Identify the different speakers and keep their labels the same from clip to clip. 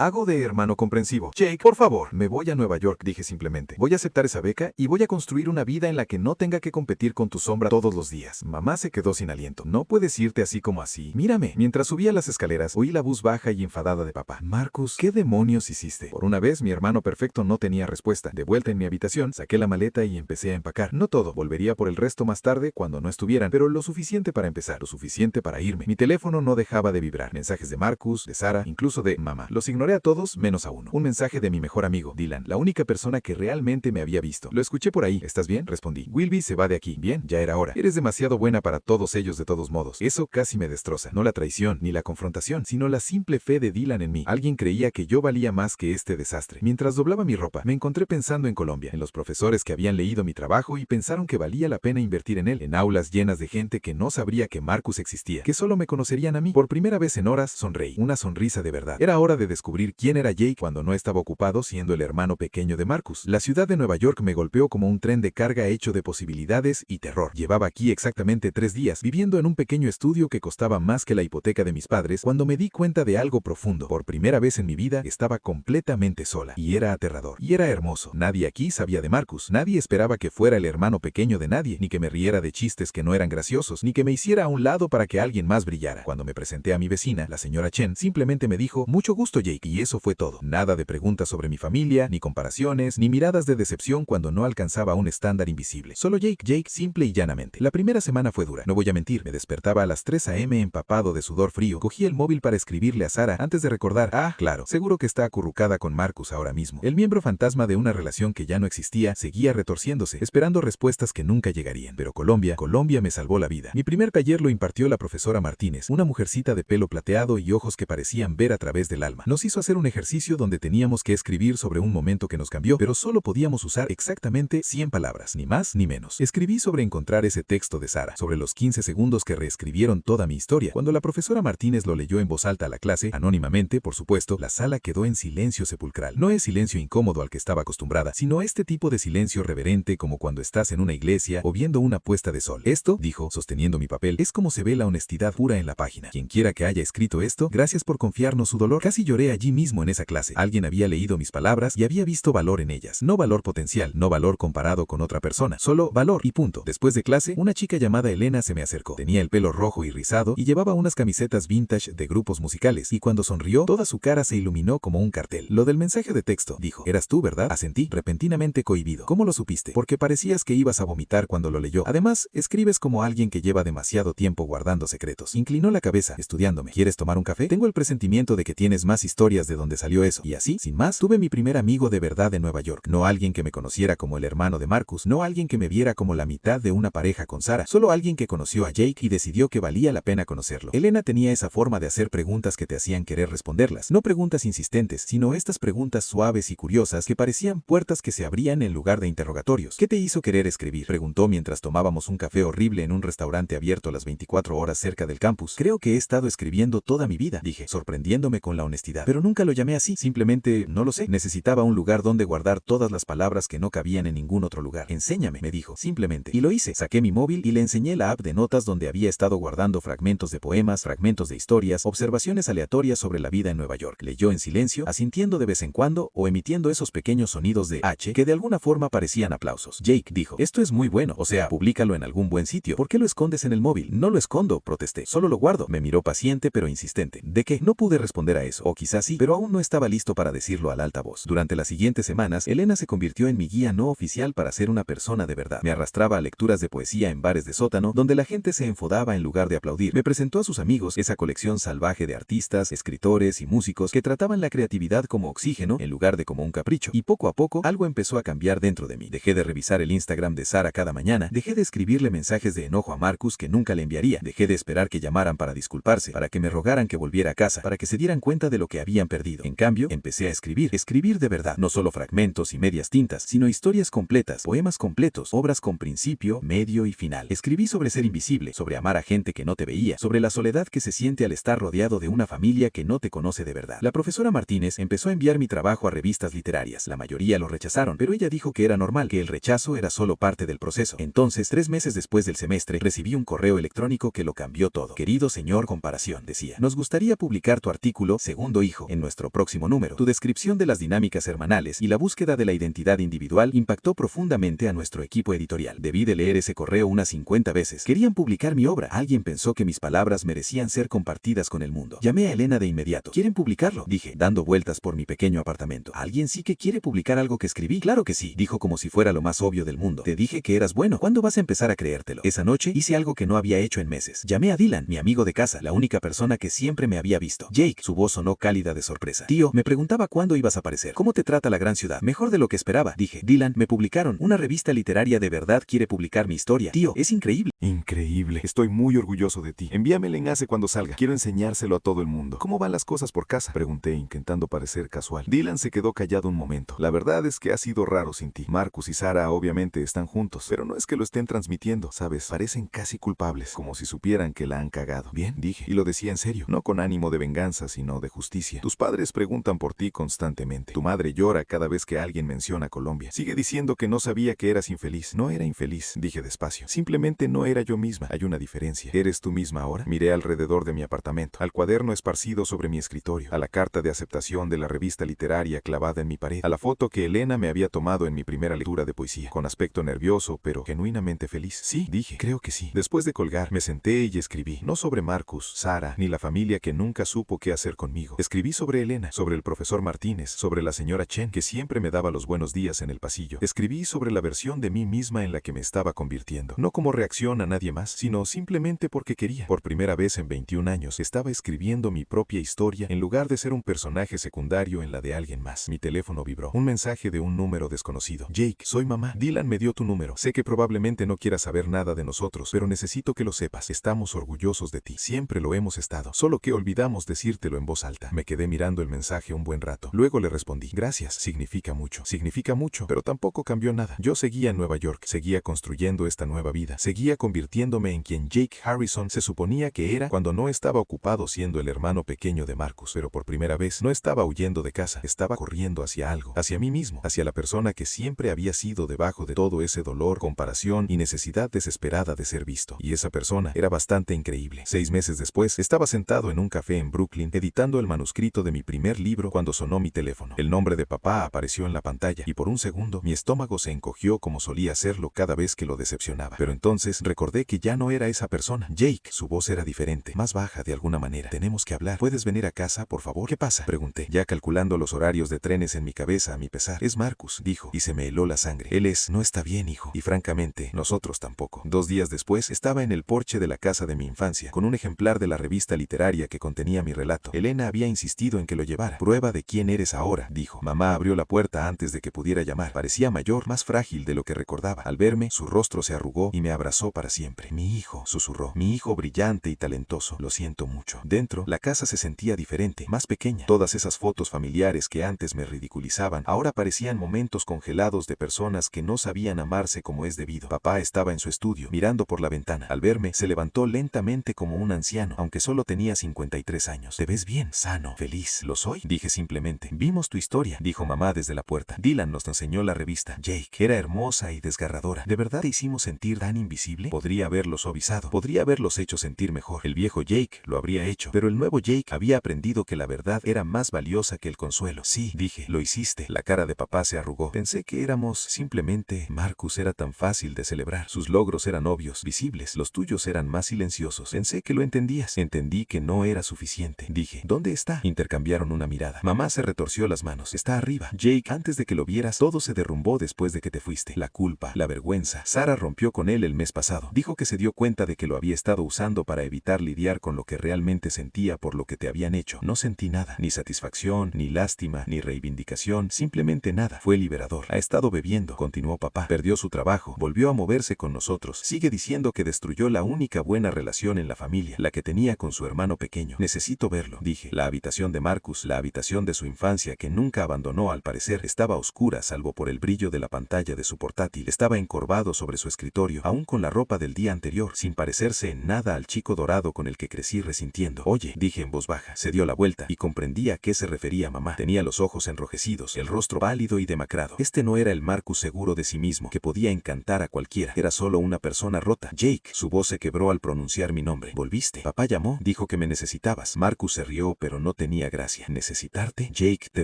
Speaker 1: Hago de hermano comprensivo. Jake, por favor, me voy a Nueva York, dije simplemente. Voy a aceptar esa beca y voy a construir una vida en la que no tenga que competir con tu sombra todos los días. Mamá se quedó sin aliento. No puedes irte así como así. Mírame. Mientras subía las escaleras, oí la voz baja y enfadada de papá. Marcus, ¿qué demonios hiciste? Por una vez, mi hermano perfecto no tenía respuesta. De vuelta en mi habitación, saqué la maleta y empecé a empacar. No todo. Volvería por el resto más tarde cuando no estuvieran, pero lo suficiente para empezar, lo suficiente para irme. Mi teléfono no dejaba de vibrar. Mensajes de Marcus, de Sara, incluso de mamá. Los ignoré a todos menos a uno. Un mensaje de mi mejor amigo, Dylan, la única persona que realmente me había visto. Lo escuché por ahí. ¿Estás bien? Respondí. Wilby se va de aquí. Bien, ya era hora. Eres demasiado buena para todos ellos de todos modos. Eso casi me destroza. No la traición, ni la confrontación, sino la simple fe de Dylan en mí. Alguien creía que yo valía más que este desastre. Mientras doblaba mi ropa, me encontré pensando en Colombia, en los profesores que habían leído mi trabajo y pensaron que valía la pena invertir en él, en aulas llenas de gente que no sabría que Marcus existía, que solo me conocerían a mí. Por primera vez en horas, sonreí. Una sonrisa de verdad. Era hora de descubrir quién era Jake cuando no estaba ocupado siendo el hermano pequeño de Marcus. La ciudad de Nueva York me golpeó como un tren de carga hecho de posibilidades y terror. Llevaba aquí exactamente 3 días, viviendo en un pequeño estudio que costaba más que la hipoteca de mis padres, cuando me di cuenta de algo profundo. Por primera vez en mi vida, estaba completamente sola. Y era aterrador. Y era hermoso. Nadie aquí sabía de Marcus. Nadie esperaba que fuera el hermano pequeño de nadie, ni que me riera de chistes que no eran graciosos, ni que me hiciera a un lado para que alguien más brillara. Cuando me presenté a mi vecina, la señora Chen, simplemente me dijo, mucho gusto Jake, y eso fue todo. Nada de preguntas sobre mi familia, ni comparaciones, ni miradas de decepción cuando no alcanzaba un estándar invisible. Solo Jake, simple y llanamente. La primera semana fue dura, no voy a mentir, me despertaba a las 3 a.m. empapado de sudor frío, cogí el móvil para escribirle a Sara antes de recordar, claro, seguro que está acurrucada con Marcus ahora mismo. El miembro fantasma de una relación que ya no existía seguía retorciéndose, esperando respuestas que nunca llegarían. Pero Colombia me salvó la vida. Mi primer taller lo impartió la profesora Martínez, una mujercita de pelo plateado y ojos que parecían ver a través del alma. Nos hizo hacer un ejercicio donde teníamos que escribir sobre un momento que nos cambió, pero solo podíamos usar exactamente 100 palabras, ni más ni menos. Escribí sobre encontrar ese texto de Sara, sobre los 15 segundos que reescribieron toda mi historia. Cuando la profesora Martínez lo leyó en voz alta a la clase, anónimamente, por supuesto, la sala quedó en silencio sepulcral. No es silencio incómodo al que estaba acostumbrada, sino este tipo de silencio reverente como cuando estás en una iglesia o viendo una puesta de sol. Esto, dijo, sosteniendo mi papel, es como se ve la honestidad pura en la página. Quien quiera que haya escrito esto, gracias por confiarnos su dolor. Casi lloré allí mismo en esa clase. Alguien había leído mis palabras y había visto valor en ellas. No valor potencial, no valor comparado con otra persona, solo valor y punto. Después de clase, una chica llamada Elena se me acercó. Tenía el pelo rojo y rizado y llevaba unas camisetas vintage de grupos musicales, y cuando sonrió, toda su cara se iluminó como un cartel. Lo del mensaje de texto, dijo. Eras tú, ¿verdad? Asentí, repentinamente cohibido. ¿Cómo lo supiste? Porque parecías que ibas a vomitar cuando lo leyó. Además, escribes como alguien que lleva demasiado tiempo guardando secretos. Inclinó la cabeza, estudiándome. ¿Quieres tomar un café? Tengo el presentimiento de que tienes más historias de donde salió eso. Y así, sin más, tuve mi primer amigo de verdad en Nueva York. No alguien que me conociera como el hermano de Marcus, no alguien que me viera como la mitad de una pareja con Sara, solo alguien que conoció a Jake y decidió que valía la pena conocerlo. Elena tenía esa forma de hacer preguntas que te hacían querer responderlas. No preguntas insistentes, sino estas preguntas suaves y curiosas que parecían puertas que se abrían en lugar de interrogatorios. ¿Qué te hizo querer escribir? Preguntó mientras tomábamos un café horrible en un restaurante abierto a las 24 horas cerca del campus. Creo que he estado escribiendo toda mi vida, dije, sorprendiéndome con la honestidad. Pero nunca lo llamé así, simplemente, no lo sé. Necesitaba un lugar donde guardar todas las palabras que no cabían en ningún otro lugar. Enséñame, me dijo, simplemente. Y lo hice. Saqué mi móvil y le enseñé la app de notas donde había estado guardando fragmentos de poemas, fragmentos de historias, observaciones aleatorias sobre la vida en Nueva York. Leyó en silencio, asintiendo de vez en cuando o emitiendo esos pequeños sonidos de H que de alguna forma parecían aplausos. Jake, dijo, esto es muy bueno, o sea, públicalo en algún buen sitio. ¿Por qué lo escondes en el móvil? No lo escondo, protesté. Solo lo guardo. Me miró paciente pero insistente. ¿De qué? No pude responder a eso, o quizás sí, pero aún no estaba listo para decirlo al alta voz. Durante las siguientes semanas, Elena se convirtió en mi guía no oficial para ser una persona de verdad. Me arrastraba a lecturas de poesía en bares de sótano, donde la gente se enfodaba en lugar de aplaudir. Me presentó a sus amigos, esa colección salvaje de artistas, escritores y músicos que trataban la creatividad como oxígeno en lugar de como un capricho. Y poco a poco, algo empezó a cambiar dentro de mí. Dejé de revisar el Instagram de Sara cada mañana, dejé de escribirle mensajes de enojo a Marcus que nunca le enviaría, dejé de esperar que llamaran para disculparse, para que me rogaran que volviera a casa, para que se dieran cuenta de lo que habían perdido. En cambio, empecé a escribir de verdad, no solo fragmentos y medias tintas, sino historias completas, poemas completos, obras con principio, medio y final. Escribí sobre ser invisible, sobre amar a gente que no te veía, sobre la soledad que se siente al estar rodeado de una familia que no te conoce de verdad. La profesora Martínez empezó a enviar mi trabajo a revistas literarias. La mayoría lo rechazaron, pero ella dijo que era normal, que el rechazo era solo parte del proceso. Entonces, 3 meses después del semestre, recibí un correo electrónico que lo cambió todo. Querido señor Comparación, decía, nos gustaría publicar tu artículo, segundo hijo.
Speaker 2: en nuestro próximo número. Tu descripción de las dinámicas hermanales y la búsqueda de la identidad individual impactó profundamente a nuestro equipo editorial. Debí de leer ese correo unas 50 veces. Querían publicar mi obra. Alguien pensó que mis palabras merecían ser compartidas con el mundo. Llamé a Elena de inmediato. ¿Quieren publicarlo?, dije, dando vueltas por mi pequeño apartamento. ¿Alguien sí que quiere publicar algo que escribí? Claro que sí, dijo como si fuera lo más obvio del mundo. Te dije que eras bueno. ¿Cuándo vas a empezar a creértelo? Esa noche hice algo que no había hecho en meses. Llamé a Dylan, mi amigo de casa, la única persona que siempre me había visto. Jake, su voz sonó cálida de sorpresa. Tío, me preguntaba cuándo ibas a aparecer. ¿Cómo te trata la gran ciudad? Mejor de lo que esperaba, dije. Dylan, me publicaron. Una revista literaria de verdad quiere publicar mi historia. Tío, es increíble.
Speaker 3: Increíble. Estoy muy orgulloso de ti. Envíame el enlace cuando salga. Quiero enseñárselo a todo el mundo. ¿Cómo van las cosas por casa?, pregunté, intentando parecer casual. Dylan se quedó callado un momento. La verdad es que ha sido raro sin ti. Marcus y Sarah obviamente están juntos, pero no es que lo estén transmitiendo, ¿sabes? Parecen casi culpables, como si supieran que la han cagado. Bien, dije, y lo decía en serio, no con ánimo de venganza, sino de justicia. Tus padres preguntan por ti constantemente. Tu madre llora cada vez que alguien menciona Colombia. Sigue diciendo que no sabía que eras infeliz. No era infeliz, dije despacio. Simplemente no era yo misma. Hay una diferencia. ¿Eres tú misma ahora? Miré alrededor de mi apartamento, al cuaderno esparcido sobre mi escritorio, a la carta de aceptación de la revista literaria clavada en mi pared, a la foto que Elena me había tomado en mi primera lectura de poesía, con aspecto nervioso, pero genuinamente feliz. Sí, dije, creo que sí. Después de colgar, me senté y escribí, no sobre Marcus, Sarah, ni la familia que nunca supo qué hacer conmigo. Escribí sobre Elena, sobre el profesor Martínez, sobre la señora Chen, que siempre me daba los buenos días en el pasillo. Escribí sobre la versión de mí misma en la que me estaba convirtiendo, no como reacción a nadie más, sino simplemente porque quería. Por primera vez en 21 años, estaba escribiendo mi propia historia en lugar de ser un personaje secundario en la de alguien más. Mi teléfono vibró. Un mensaje de un número desconocido. Jake, soy mamá. Dylan me dio tu número. Sé que probablemente no quieras saber nada de nosotros, pero necesito que lo sepas. Estamos orgullosos de ti. Siempre lo hemos estado. Solo que olvidamos decírtelo en voz alta. Me quedé mirando el mensaje un buen rato. Luego le respondí, gracias. Significa mucho, pero tampoco cambió nada. Yo seguía en Nueva York. Seguía construyendo esta nueva vida. Seguía convirtiéndome en quien Jake Harrison se suponía que era cuando no estaba ocupado siendo el hermano pequeño de Marcus. Pero por primera vez no estaba huyendo de casa. Estaba corriendo hacia algo. Hacia mí mismo. Hacia la persona que siempre había sido debajo de todo ese dolor, comparación y necesidad desesperada de ser visto. Y esa persona era bastante increíble. 6 meses después, estaba sentado en un café en Brooklyn, editando el manuscrito de mi primer libro cuando sonó mi teléfono. El nombre de papá apareció en la pantalla y por un segundo mi estómago se encogió como solía hacerlo cada vez que lo decepcionaba. Pero entonces recordé que ya no era esa persona. Jake, su voz era diferente, más baja de alguna manera. Tenemos que hablar. ¿Puedes venir a casa, por favor? ¿Qué pasa?, pregunté, ya calculando los horarios de trenes en mi cabeza a mi pesar. Es Marcus, dijo, y se me heló la sangre. Él no está bien, hijo. Y francamente, nosotros tampoco. 2 días después, estaba en el porche de la casa de mi infancia, con un ejemplar de la revista literaria que contenía mi relato. Elena había insistido en que lo llevara. Prueba de quién eres ahora, dijo. Mamá abrió la puerta antes de que pudiera llamar. Parecía mayor, más frágil de lo que recordaba. Al verme, su rostro se arrugó y me abrazó para siempre. Mi hijo, susurró. Mi hijo brillante y talentoso. Lo siento mucho. Dentro, la casa se sentía diferente, más pequeña. Todas esas fotos familiares que antes me ridiculizaban, ahora parecían momentos congelados de personas que no sabían amarse como es debido. Papá estaba en su estudio, mirando por la ventana. Al verme, se levantó lentamente como un anciano, aunque solo tenía 53 años. Te ves bien, sano, feliz. Lo soy, dije simplemente. Vimos tu historia, dijo mamá desde la puerta. Dylan nos enseñó la revista. Jake, era hermosa y desgarradora. ¿De verdad te hicimos sentir tan invisible? Podría haberlo suavizado, podría haberlos hecho sentir mejor. El viejo Jake lo habría hecho, pero el nuevo Jake había aprendido que la verdad era más valiosa que el consuelo. Sí, dije, lo hiciste. La cara de papá se arrugó. Pensé que éramos simplemente... Marcus era tan fácil de celebrar. Sus logros eran obvios, visibles. Los tuyos eran más silenciosos. Pensé que lo entendías. Entendí que no era suficiente. Dije, ¿dónde está? Intercambiaron una mirada. Mamá se retorció las manos. Está arriba. Jake, antes de que lo vieras, todo se derrumbó después de que te fuiste. La culpa, la vergüenza. Sarah rompió con él el mes pasado. Dijo que se dio cuenta de que lo había estado usando para evitar lidiar con lo que realmente sentía por lo que te habían hecho. No sentí nada. Ni satisfacción, ni lástima, ni reivindicación. Simplemente nada. Fue liberador. Ha estado bebiendo, continuó papá. Perdió su trabajo. Volvió a moverse con nosotros. Sigue diciendo que destruyó la única buena relación en la familia, la que tenía con su hermano pequeño. Necesito verlo, dije. La habitación de Marcus, la habitación de su infancia que nunca abandonó al parecer, estaba oscura salvo por el brillo de la pantalla de su portátil. Estaba encorvado sobre su escritorio, aún con la ropa del día anterior, sin parecerse en nada al chico dorado con el que crecí resintiendo. Oye, dije en voz baja. Se dio la vuelta y comprendí a qué se refería mamá. Tenía los ojos enrojecidos, el rostro pálido y demacrado. Este no era el Marcus seguro de sí mismo, que podía encantar a cualquiera. Era solo una persona rota. Jake, su voz se quebró al pronunciar mi nombre. ¿Volviste? Papá llamó, dijo que me necesitabas. Marcus se rió, pero no tenía
Speaker 2: tenía gracia. ¿Necesitarte? Jake, te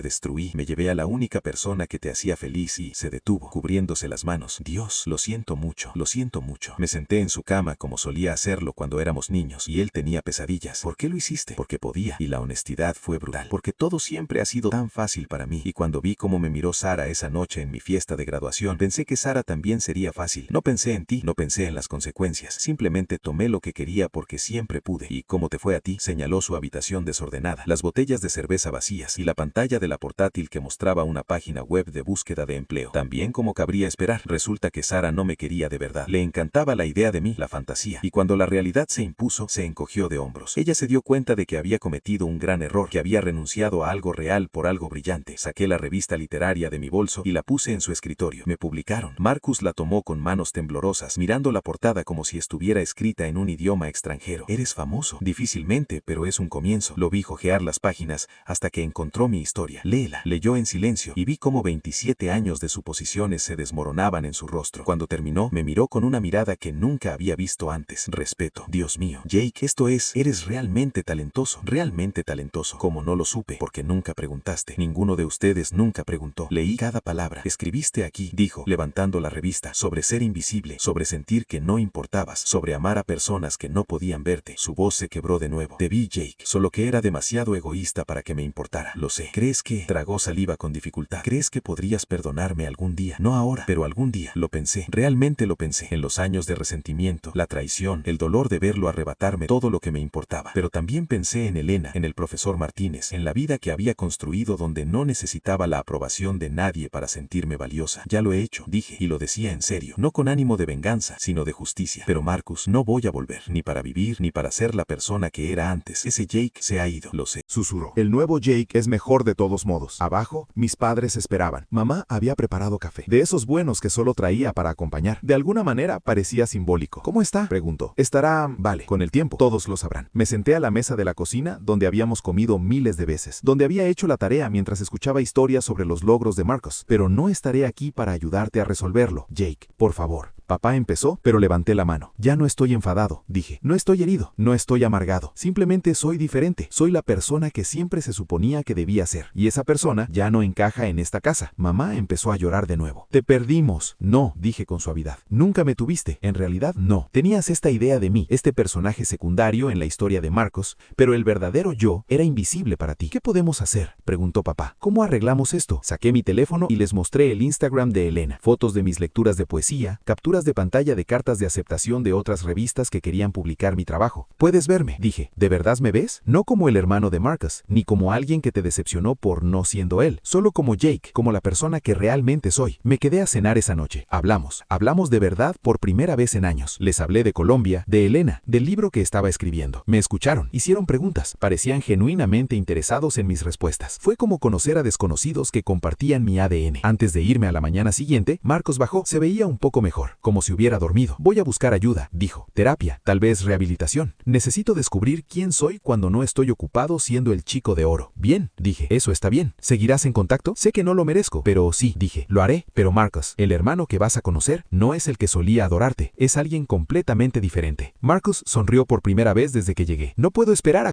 Speaker 2: destruí. Me llevé a la única persona que te hacía feliz y se detuvo, cubriéndose las manos. Dios, lo siento mucho, lo siento mucho. Me senté en su cama como solía hacerlo cuando éramos niños y él tenía pesadillas. ¿Por qué lo hiciste? Porque podía. Y la honestidad fue brutal. Porque todo siempre ha sido tan fácil para mí. Y cuando vi cómo me miró Sara esa noche en mi fiesta de graduación, pensé que Sara también sería fácil. No pensé en ti, no pensé en las consecuencias. Simplemente tomé lo que quería porque siempre pude. ¿Y cómo te fue a ti? Señaló su habitación desordenada, las botellas de cerveza vacías y la pantalla de la portátil que mostraba una página web de búsqueda de empleo. También como cabría esperar, resulta que Sara no me quería de verdad. Le encantaba la idea de mí, la fantasía. Y cuando la realidad se impuso, se encogió de hombros. Ella se dio cuenta de que había cometido un gran error, que había renunciado a algo real por algo brillante. Saqué la revista literaria de mi bolso y la puse en su escritorio. Me publicaron. Marcus la tomó con manos temblorosas, mirando la portada como si estuviera escrita en un idioma extranjero. Eres famoso. Difícilmente, pero es un comienzo. Lo vi hojear las páginas hasta que encontró mi historia. Léela. Leyó en silencio y vi cómo 27 años de suposiciones se desmoronaban en su rostro. Cuando terminó, me miró con una mirada que nunca había visto antes. Respeto. Dios mío. Jake, eres realmente talentoso. Realmente talentoso. Como no lo supe, porque nunca preguntaste. Ninguno de ustedes nunca preguntó. Leí cada palabra. Escribiste aquí, dijo, levantando la revista, sobre ser invisible, sobre sentir que no importabas, sobre amar a personas que no podían verte. Su voz se quebró de nuevo. Te vi, Jake, solo que era demasiado egoísta para que me importara. Lo sé. ¿Crees que? Tragó saliva con dificultad. ¿Crees que podrías perdonarme algún día? No ahora, pero algún día. Lo pensé. Realmente lo pensé. En los años de resentimiento, la traición, el dolor de verlo arrebatarme todo lo que me importaba. Pero también pensé en Elena, en el profesor Martínez, en la vida que había construido donde no necesitaba la aprobación de nadie para sentirme valiosa. Ya lo he hecho, dije, y lo decía en serio, no con ánimo de venganza, sino de justicia. Pero Marcus, no voy a volver, ni para vivir, ni para ser la persona que era antes. Ese Jake se ha ido, lo sé.
Speaker 4: Susurró. El nuevo Jake es mejor de todos modos. Abajo, mis padres esperaban. Mamá había preparado café, de esos buenos que solo traía para acompañar. De alguna manera parecía simbólico. ¿Cómo está?, preguntó. Estará, vale, con el tiempo, todos lo sabrán. Me senté a la mesa de la cocina, donde habíamos comido miles de veces, donde había hecho la tarea mientras escuchaba historias sobre los logros de Marcus. Pero no estaré aquí para ayudarte a resolverlo, Jake. Por favor. Papá empezó, pero levanté la mano. Ya no estoy enfadado, dije. No estoy herido, no estoy amargado. Simplemente soy diferente. Soy la persona que siempre se suponía que debía ser. Y esa persona ya no encaja en esta casa. Mamá empezó a llorar de nuevo. Te perdimos. No, dije con suavidad. Nunca me tuviste. En realidad, no. Tenías esta idea de mí, este personaje secundario en la historia de Marcus, pero el verdadero yo era invisible para ti. ¿Qué podemos hacer?, preguntó papá. ¿Cómo arreglamos esto? Saqué mi teléfono y les mostré el Instagram de Elena. Fotos de mis lecturas de poesía, capturas de pantalla de cartas de aceptación de otras revistas que querían publicar mi trabajo. Puedes verme, dije. ¿De verdad me ves? No como el hermano de Marcus, ni como alguien que te decepcionó por no siendo él, solo como Jake, como la persona que realmente soy. Me quedé a cenar esa noche. Hablamos de verdad por primera vez en años. Les hablé de Colombia, de Elena, del libro que estaba escribiendo. Me escucharon, hicieron preguntas, parecían genuinamente interesados en mis respuestas. Fue como conocer a desconocidos que compartían mi ADN. Antes de irme a la mañana siguiente, Marcus bajó. Se veía un poco mejor, como si hubiera dormido. Voy a buscar ayuda, dijo. Terapia, tal vez rehabilitación. Necesito descubrir quién soy cuando no estoy ocupado siendo el chico de oro. Bien, dije. Eso está bien. ¿Seguirás en contacto? Sé que no lo merezco, pero sí, dije. Lo haré. Pero Marcus, el hermano que vas a conocer, no es el que solía adorarte. Es alguien completamente diferente. Marcus sonrió por primera vez desde que llegué. No puedo esperar a